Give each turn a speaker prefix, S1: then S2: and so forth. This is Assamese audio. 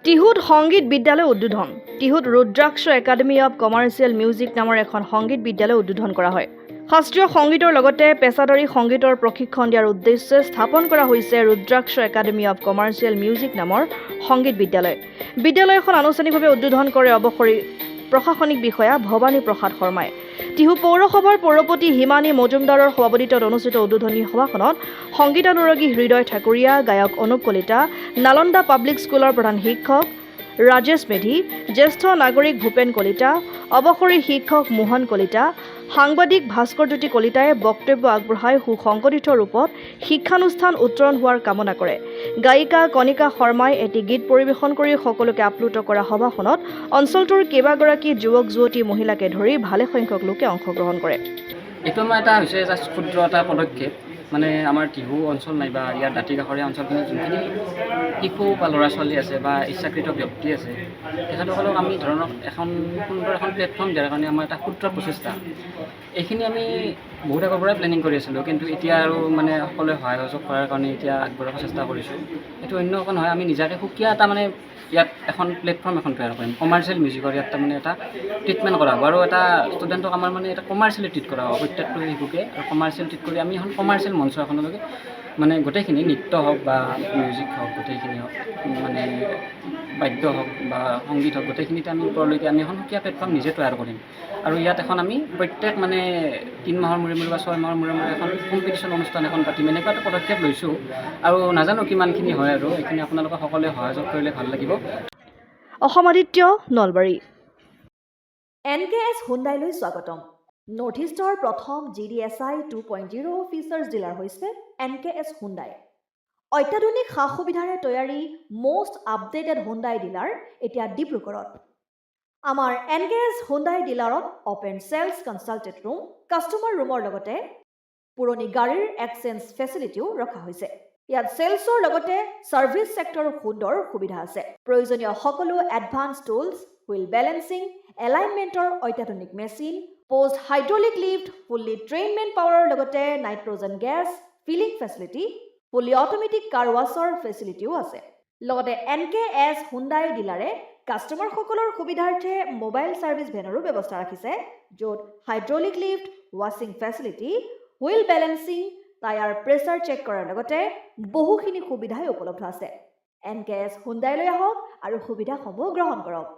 S1: টিহুত সংগীত বিদ্যালয় উদ্বোধন। টিহুত Rudraksha academy of commercial music নামৰ এখন সংগীত বিদ্যালয় উদ্বোধন কৰা হয়। শাস্ত্ৰীয় সংগীতৰ লগতে পেছাদাৰী সংগীতৰ প্ৰশিক্ষণ দিয়াৰ উদ্দেশ্যে স্থাপন কৰা হৈছে rudraksha academy of commercial music নামৰ সংগীত বিদ্যালয়। বিদ্যালয়খন আনুষ্ঠানিকভাৱে উদ্বোধন কৰে অৱসৰী প্ৰশাসনিক বিষয়া ভৱানী প্ৰসাদ শৰ্মাই। টিহু পৌৰসভাৰ পৌৰপতি হিমানী মজুমদাৰৰ সভাপতিত্বত অনুষ্ঠিত উদ্বোধনী সভাখনত সংগীতানুৰাগী হৃদয় ঠাকুৰীয়া, গায়ক অনুপ কলিতা, নালন্দা পাব্লিক স্কুলৰ প্ৰধান শিক্ষক ৰাজেশ মেধি, জ্যেষ্ঠ নাগৰিক ভূপেন কলিতা, অৱসৰী শিক্ষক মোহন কলিতা, সাংবাদিক ভাস্কৰজ্যোতি কলিতাই বক্তব্য আগবঢ়াই সুসংগঠিত ৰূপত শিক্ষানুষ্ঠান উত্তৰণ হোৱাৰ কামনা কৰে। গায়িকা কণিকা শৰ্মাই এটি গীত পৰিৱেশন কৰি সকলোকে আপ্লুত কৰা সভাখনত অঞ্চলটোৰ কেইবাগৰাকী যুৱক যুৱতী মহিলাকে ধৰি ভালেসংখ্যক লোকে অংশগ্ৰহণ কৰে।
S2: এইটো আমাৰ এটা হৈছে জাষ্ট ক্ষুদ্ৰ এটা পদক্ষেপ, মানে আমাৰ টিহু অঞ্চল নাইবা ইয়াৰ দাঁতি কাষৰীয়া অঞ্চলখিনিত যোনখিনি শিশু বা ল'ৰা ছোৱালী আছে বা ইচ্ছাকৃত ব্যক্তি আছে, তেখেতসকলক আমি ধৰক এখন সুন্দৰ এখন প্লেটফৰ্ম দিয়াৰ কাৰণে আমাৰ এটা ক্ষুদ্ৰ প্ৰচেষ্টা। এইখিনি আমি বহুত আগৰ পৰাই প্লেনিং কৰি আছিলোঁ, কিন্তু এতিয়া আৰু মানে সকলোৱে সহায় সহযোগ কৰাৰ কাৰণে এতিয়া আগবঢ়াব চেষ্টা কৰিছোঁ। এইটো অন্য একো নহয়, আমি নিজাকৈ সুকীয়া এটা মানে ইয়াত এখন প্লেটফৰ্ম এখন তৈয়াৰ কৰিম। কমাৰ্চিয়েল মিউজিকৰ ইয়াত তাৰমানে এটা ট্ৰিটমেণ্ট কৰা হ'ব আৰু এটা ষ্টুডেণ্টক আমাৰ মানে এটা কমাৰ্চিয়েলি ট্ৰিট কৰা হ'ব, প্ৰত্যেকটো শিশুকে। আৰু কমাৰ্চিয়েল ট্ৰিট কৰি আমি এখন কমাৰ্চিয়েল মঞ্চ এখনলৈকে মানে গোটেইখিনি নৃত্য হওক বা মিউজিক হওক, গোটেইখিনি হওক মানে বাদ্য হওক বা সংগীত হওক, গোটেইখিনিতে আমি ওপৰলৈকে আমি এখন সুকীয়া প্লেটফৰ্ম নিজে তৈয়াৰ কৰিম। আৰু ইয়াত এখন আমি প্ৰত্যেক মানে 3 মাহৰ মূৰে মূৰে বা 6 মাহৰ মূৰে মূৰে এখন কম্পিটিশ্যন অনুষ্ঠান এখন পাতিম, এনেকুৱা এটা পদক্ষেপ লৈছোঁ। আৰু নাজানো কিমানখিনি হয়, আৰু এইখিনি আপোনালোকে সকলোৱে সহযোগ কৰিলে ভাল লাগিব।
S1: অসম আদিত্য, নলবাৰী। NKS হুণ্ডাইলৈ স্বাগতম। নৰ্থ ইষ্টৰ প্ৰথম GDSI 2.0 ফিচাৰ্ছ ডিলাৰ হৈছে NKS হুণ্ডাই। অত্যাধুনিক সা সুবিধাৰে তৈয়াৰী মষ্ট আপডেটেড হুণ্ডাই ডিলাৰ এতিয়া ডিব্ৰুগড়ত। আমাৰ NKS হুণ্ডাই ডিলাৰত open sales consulted room, customer ৰুমৰ লগতে পুৰণি গাড়ীৰ এক্সচেঞ্জ ফেচিলিটিও ৰখা হৈছে। ইয়াত চেলছৰ লগতে ছাৰ্ভিচ ছেক্টৰৰ সুন্দৰ সুবিধা আছে। প্ৰয়োজনীয় সকলো এডভান্স টুলছ, হুইল বেলেন্সিং, এলাইনমেণ্টৰ অত্যাধুনিক machine, post hydraulic lift, fully train men পাৱাৰৰ লগতে nitrogen gas filling facility, fully automatic car ৱাছৰ ফেচিলিটিও আছে। লগতে NKS হুণ্ডাই ডিলাৰে কাষ্টমাৰসকলৰ সুবিধাৰ্থে মোবাইল ছাৰ্ভিচ ভেনৰো ব্যৱস্থা ৰাখিছে, য'ত হাইড্ৰলিক লিফ্ট, ৱাশ্বিং facility, wheel balancing, tyre pressure check কৰাৰ লগতে বহুখিনি সুবিধাই উপলব্ধ আছে। NKS হুণ্ডাইলৈ আহক আৰু সুবিধাসমূহ গ্ৰহণ কৰক।